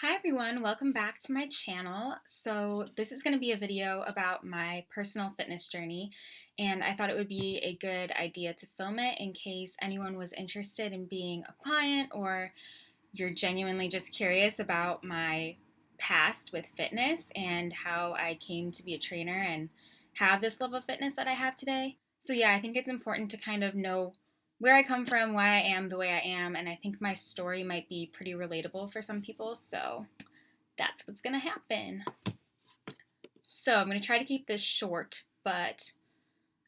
Hi everyone, welcome back to my channel. So this is going to be a video about my personal fitness journey, and I thought it would be a good idea to film it in case anyone was interested in being a client or you're genuinely just curious about my past with fitness and how I came to be a trainer and have this level of fitness that I have today. So yeah, I think it's important to kind of know where I come from, why I am the way I am, and I think my story might be pretty relatable for some people, so that's what's gonna happen. So I'm gonna try to keep this short, but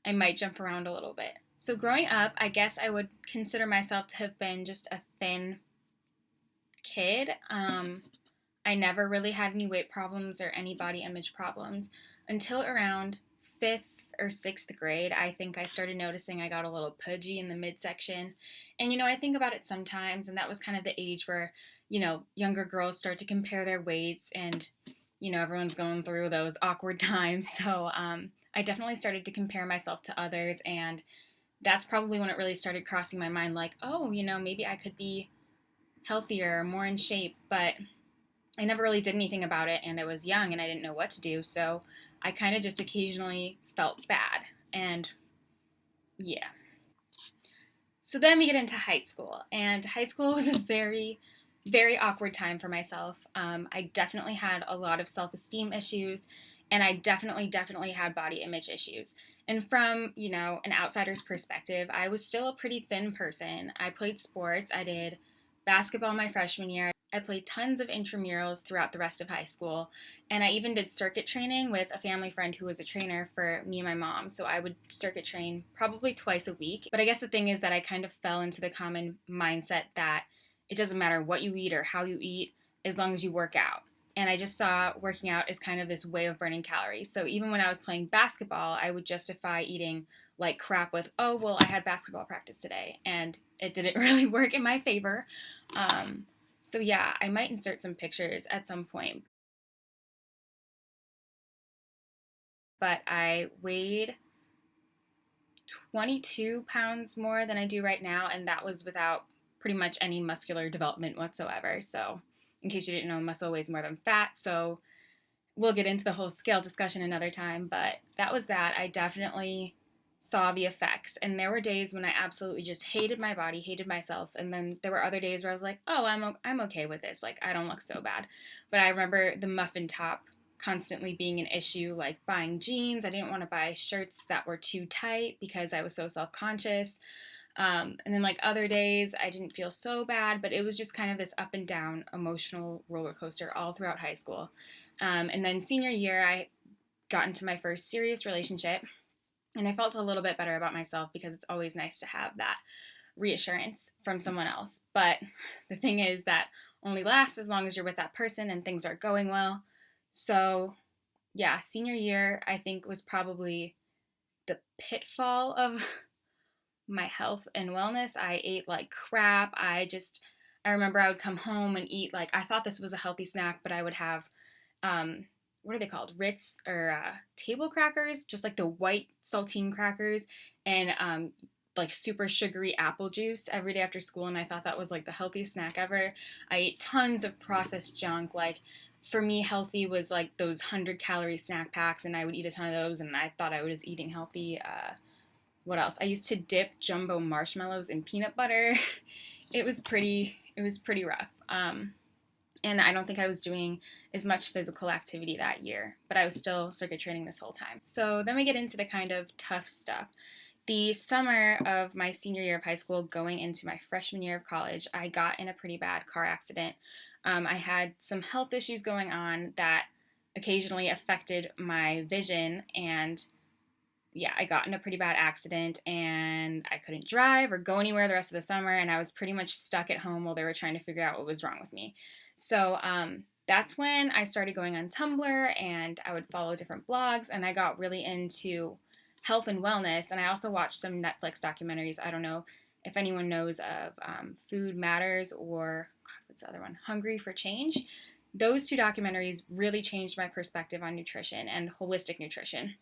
I might jump around a little bit. So growing up, I guess I would consider myself to have been just a thin kid. I never really had any weight problems or any body image problems until around fifth or sixth grade. I think I started noticing I got a little pudgy in the midsection. And, I think about it sometimes, and that was kind of the age where, younger girls start to compare their weights and, everyone's going through those awkward times. So I definitely started to compare myself to others, and that's probably when it really started crossing my mind like, oh, maybe I could be healthier, more in shape, but I never really did anything about it, and I was young and I didn't know what to do, so I kind of just occasionally felt bad. And yeah. So then we get into high school, and high school was a very, very awkward time for myself. I definitely had a lot of self esteem issues, and I definitely had body image issues. And from, an outsider's perspective, I was still a pretty thin person. I played sports, I did basketball my freshman year. I played tons of intramurals throughout the rest of high school, and I even did circuit training with a family friend who was a trainer for me and my mom. So I would circuit train probably twice a week. But I guess the thing is that I kind of fell into the common mindset that it doesn't matter what you eat or how you eat as long as you work out. And I just saw working out as kind of this way of burning calories. So even when I was playing basketball, I would justify eating like crap with, oh, well, I had basketball practice today. And it didn't really work in my favor. So yeah, I might insert some pictures at some point. But I weighed 22 pounds more than I do right now, and that was without pretty much any muscular development whatsoever. So, in case you didn't know, muscle weighs more than fat. So, we'll get into the whole scale discussion another time, but that was that. I definitely saw the effects, and there were days when I absolutely just hated my body, hated myself, and then there were other days where I was like, oh, I'm okay with this, like I don't look so bad. But I remember the muffin top constantly being an issue, like buying jeans. I didn't want to buy shirts that were too tight because I was so self-conscious. And then like other days I didn't feel so bad, but it was just kind of this up and down emotional roller coaster all throughout high school. And then senior year I got into my first serious relationship, and I felt a little bit better about myself because it's always nice to have that reassurance from someone else. But the thing is that only lasts as long as you're with that person and things are going well. So yeah, senior year I think was probably the pitfall of my health and wellness. I ate like crap. I remember I would come home and eat like, I thought this was a healthy snack, but I would have, what are they called? Ritz or table crackers, just like the white saltine crackers, and like super sugary apple juice every day after school. And I thought that was like the healthiest snack ever. I ate tons of processed junk. Like for me, healthy was like those 100-calorie snack packs, and I would eat a ton of those, and I thought I was eating healthy. What else? I used to dip jumbo marshmallows in peanut butter. It was pretty rough. And I don't think I was doing as much physical activity that year, but I was still circuit training this whole time. So then we get into the kind of tough stuff. The summer of my senior year of high school, going into my freshman year of college, I got in a pretty bad car accident. I had some health issues going on that occasionally affected my vision, and yeah, I got in a pretty bad accident and I couldn't drive or go anywhere the rest of the summer, and I was pretty much stuck at home while they were trying to figure out what was wrong with me. So that's when I started going on Tumblr, and I would follow different blogs, and I got really into health and wellness. And I also watched some Netflix documentaries. I don't know if anyone knows of Food Matters or what's the other one? Hungry for Change. Those two documentaries really changed my perspective on nutrition and holistic nutrition.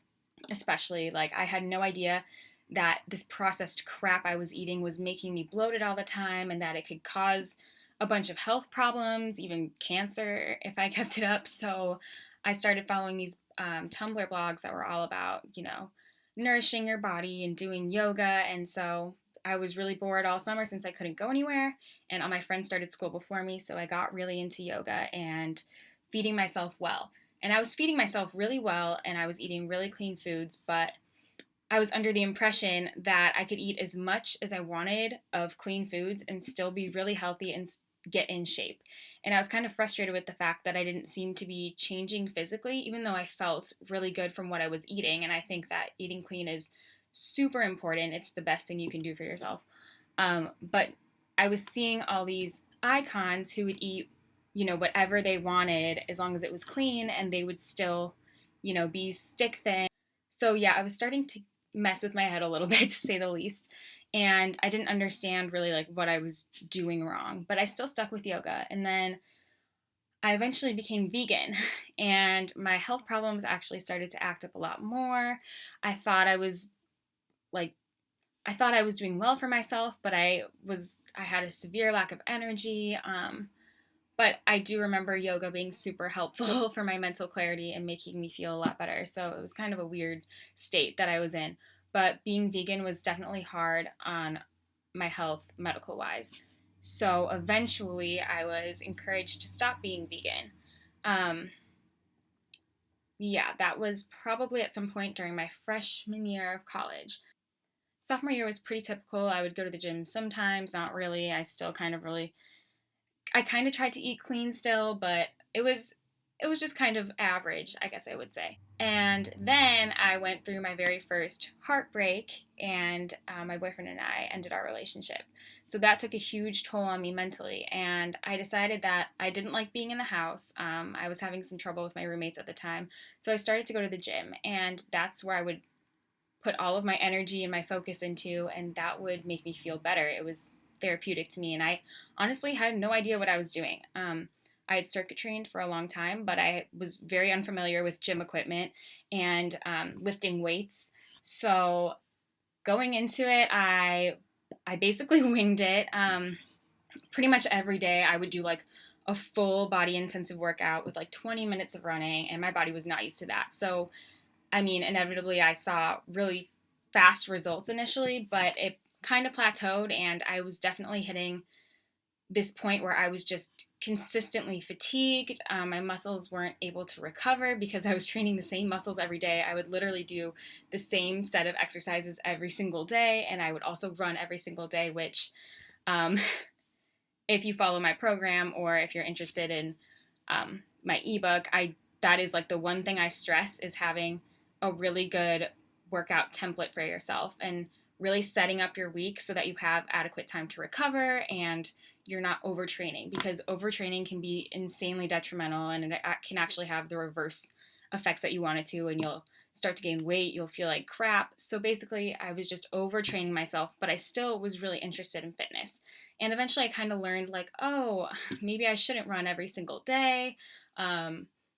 Especially, like, I had no idea that this processed crap I was eating was making me bloated all the time, and that it could cause a bunch of health problems, even cancer, if I kept it up. So I started following these Tumblr blogs that were all about, nourishing your body and doing yoga. And so I was really bored all summer since I couldn't go anywhere. And all my friends started school before me. So I got really into yoga and feeding myself well. And I was feeding myself really well and I was eating really clean foods, but I was under the impression that I could eat as much as I wanted of clean foods and still be really healthy and get in shape. And I was kind of frustrated with the fact that I didn't seem to be changing physically, even though I felt really good from what I was eating. And I think that eating clean is super important. It's the best thing you can do for yourself. But I was seeing all these icons who would eat, whatever they wanted as long as it was clean, and they would still, be stick thin. So yeah, I was starting to mess with my head a little bit, to say the least. And I didn't understand really like what I was doing wrong, but I still stuck with yoga. And then I eventually became vegan and my health problems actually started to act up a lot more. I thought I was like I thought I was doing well for myself, but I had a severe lack of energy. But I do remember yoga being super helpful for my mental clarity and making me feel a lot better. So it was kind of a weird state that I was in. But being vegan was definitely hard on my health, medical wise. So eventually I was encouraged to stop being vegan. Um, yeah, that was probably at some point during my freshman year of college. Sophomore year was pretty typical. I would go to the gym sometimes, not really. I kind of tried to eat clean still, but it was just kind of average, I guess I would say. And then I went through my very first heartbreak, and my boyfriend and I ended our relationship. So that took a huge toll on me mentally, and I decided that I didn't like being in the house. I was having some trouble with my roommates at the time, so I started to go to the gym, and that's where I would put all of my energy and my focus into, and that would make me feel better. It was therapeutic to me, and I honestly had no idea what I was doing. I had circuit trained for a long time, but I was very unfamiliar with gym equipment and lifting weights. So going into it, I basically winged it. Pretty much every day, I would do like a full body intensive workout with like 20 minutes of running, and my body was not used to that. So I mean, inevitably, I saw really fast results initially, but it kind of plateaued, and I was definitely hitting this point where I was just consistently fatigued. My muscles weren't able to recover because I was training the same muscles every day. I would literally do the same set of exercises every single day, and I would also run every single day, which, um, if you follow my program or if you're interested in my ebook, that is like the one thing I stress is having a really good workout template for yourself and really setting up your week so that you have adequate time to recover and you're not overtraining, because overtraining can be insanely detrimental and it can actually have the reverse effects that you want it to, and you'll start to gain weight, you'll feel like crap. So basically, I was just overtraining myself, but I still was really interested in fitness. And eventually I kind of learned like, oh, maybe I shouldn't run every single day.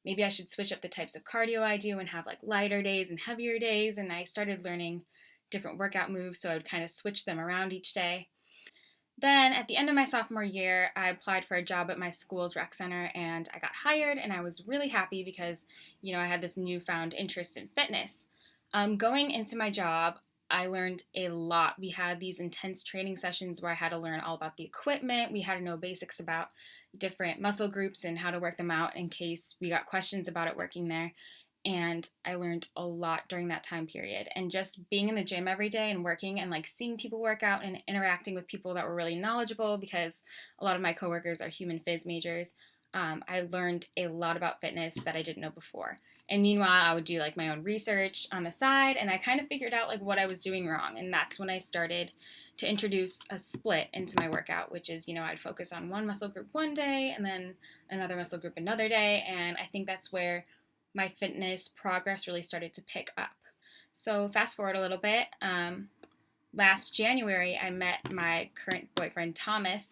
Maybe I should switch up the types of cardio I do and have like lighter days and heavier days. And I started learning different workout moves, so I would kind of switch them around each day. Then at the end of my sophomore year, I applied for a job at my school's rec center and I got hired, and I was really happy because, I had this newfound interest in fitness. Going into my job, I learned a lot. We had these intense training sessions where I had to learn all about the equipment. We had to know basics about different muscle groups and how to work them out in case we got questions about it working there. And I learned a lot during that time period. And just being in the gym every day and working and like seeing people work out and interacting with people that were really knowledgeable, because a lot of my coworkers are human phys majors, I learned a lot about fitness that I didn't know before. And meanwhile, I would do like my own research on the side, and I kind of figured out like what I was doing wrong. And that's when I started to introduce a split into my workout, which is, I'd focus on one muscle group one day and then another muscle group another day. And I think that's where my fitness progress really started to pick up. So fast forward a little bit. Last January, I met my current boyfriend, Thomas,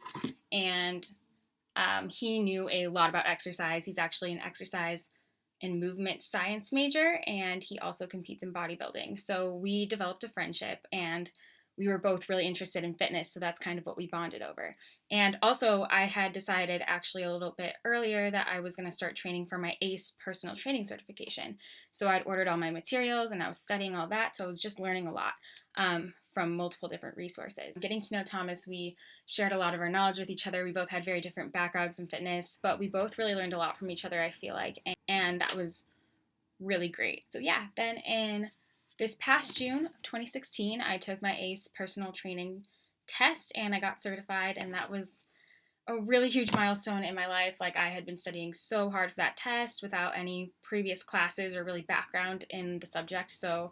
and he knew a lot about exercise. He's actually an exercise and movement science major, and he also competes in bodybuilding. So we developed a friendship, and we were both really interested in fitness, so that's kind of what we bonded over. And also, I had decided actually a little bit earlier that I was going to start training for my ACE personal training certification. So I'd ordered all my materials and I was studying all that, so I was just learning a lot from multiple different resources. Getting to know Thomas, we shared a lot of our knowledge with each other. We both had very different backgrounds in fitness, but we both really learned a lot from each other, I feel like, and that was really great. So yeah, then in this past June of 2016, I took my ACE personal training test and I got certified, and that was a really huge milestone in my life. Like, I had been studying so hard for that test without any previous classes or really background in the subject, so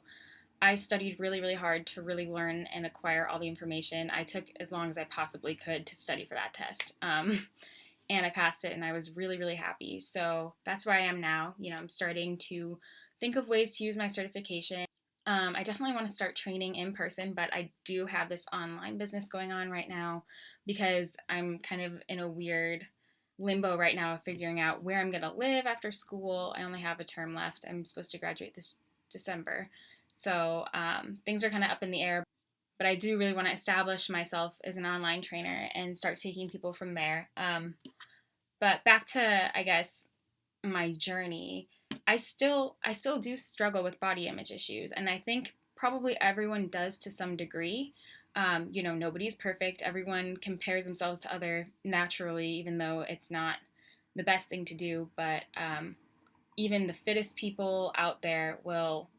I studied really, really hard to really learn and acquire all the information. I took as long as I possibly could to study for that test. And I passed it, and I was really, really happy. So that's where I am now. I'm starting to think of ways to use my certification. I definitely want to start training in person, but I do have this online business going on right now because I'm kind of in a weird limbo right now of figuring out where I'm going to live after school. I only have a term left. I'm supposed to graduate this December. So things are kind of up in the air, but I do really want to establish myself as an online trainer and start taking people from there. But back to, I guess, my journey, I still do struggle with body image issues, and I think probably everyone does to some degree. Nobody's perfect. Everyone compares themselves to other naturally, even though it's not the best thing to do. But even the fittest people out there will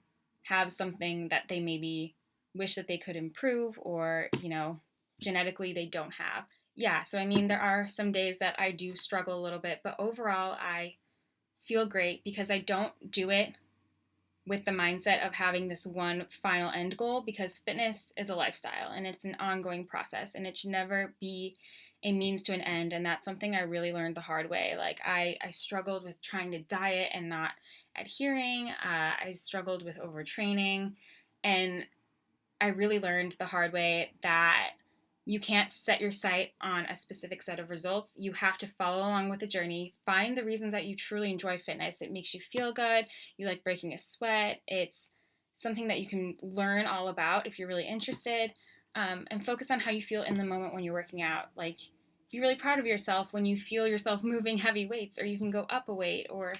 have something that they maybe wish that they could improve, or genetically they don't have. Yeah, so I mean, there are some days that I do struggle a little bit, but overall I feel great because I don't do it with the mindset of having this one final end goal, because fitness is a lifestyle and it's an ongoing process, and it should never be a means to an end. And that's something I really learned the hard way. Like, I struggled with trying to diet and not adhering. I struggled with overtraining, and I really learned the hard way that you can't set your sight on a specific set of results. You have to follow along with the journey. Find the reasons that you truly enjoy fitness. It makes you feel good. You like breaking a sweat. It's something that you can learn all about if you're really interested. And focus on how you feel in the moment when you're working out. Like, be really proud of yourself when you feel yourself moving heavy weights, or you can go up a weight, or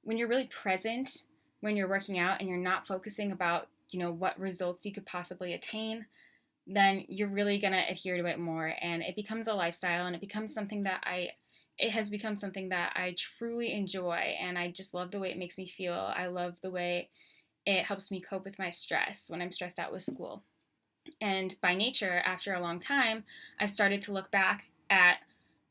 when you're really present when you're working out and you're not focusing about what results you could possibly attain, then you're really going to adhere to it more, and it becomes a lifestyle, and it has become something that I truly enjoy, and I just love the way it makes me feel. I love the way it helps me cope with my stress when I'm stressed out with school. And by nature, after a long time, I've started to look back at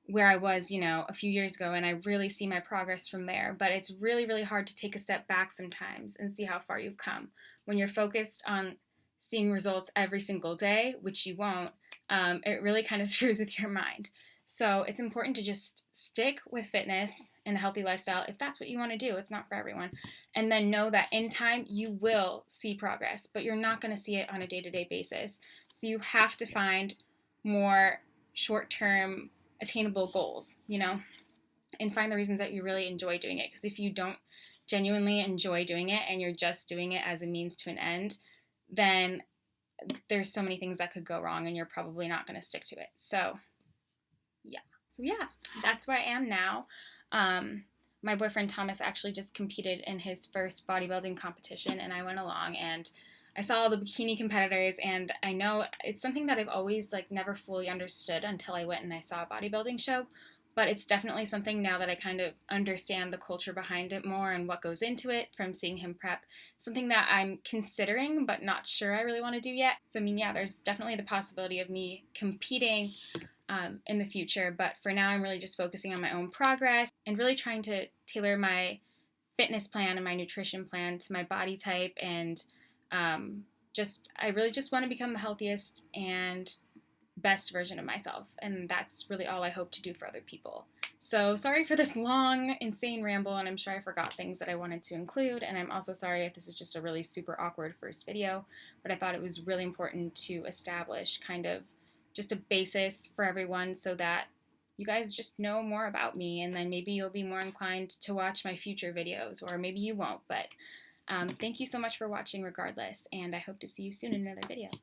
where I was, a few years ago, and I really see my progress from there. But it's really, really hard to take a step back sometimes and see how far you've come. When you're focused on seeing results every single day, which you won't, it really kind of screws with your mind. So it's important to just stick with fitness and a healthy lifestyle if that's what you want to do. It's not for everyone. And then know that in time you will see progress, but you're not going to see it on a day-to-day basis. So you have to find more short-term attainable goals, and find the reasons that you really enjoy doing it. Because if you don't genuinely enjoy doing it and you're just doing it as a means to an end, then there's so many things that could go wrong and you're probably not going to stick to it. So yeah, that's where I am now. My boyfriend Thomas actually just competed in his first bodybuilding competition, and I went along and I saw all the bikini competitors, and I know it's something that I've always never fully understood until I went and I saw a bodybuilding show. But it's definitely something now that I kind of understand the culture behind it more and what goes into it from seeing him prep. Something that I'm considering but not sure I really want to do yet. So there's definitely the possibility of me competing in the future. But for now, I'm really just focusing on my own progress and really trying to tailor my fitness plan and my nutrition plan to my body type. And I really just want to become the healthiest and best version of myself, and that's really all I hope to do for other people. So sorry for this long, insane ramble, and I'm sure I forgot things that I wanted to include, and I'm also sorry if this is just a really super awkward first video, but I thought it was really important to establish kind of just a basis for everyone so that you guys just know more about me, and then maybe you'll be more inclined to watch my future videos, or maybe you won't, but thank you so much for watching regardless, and I hope to see you soon in another video.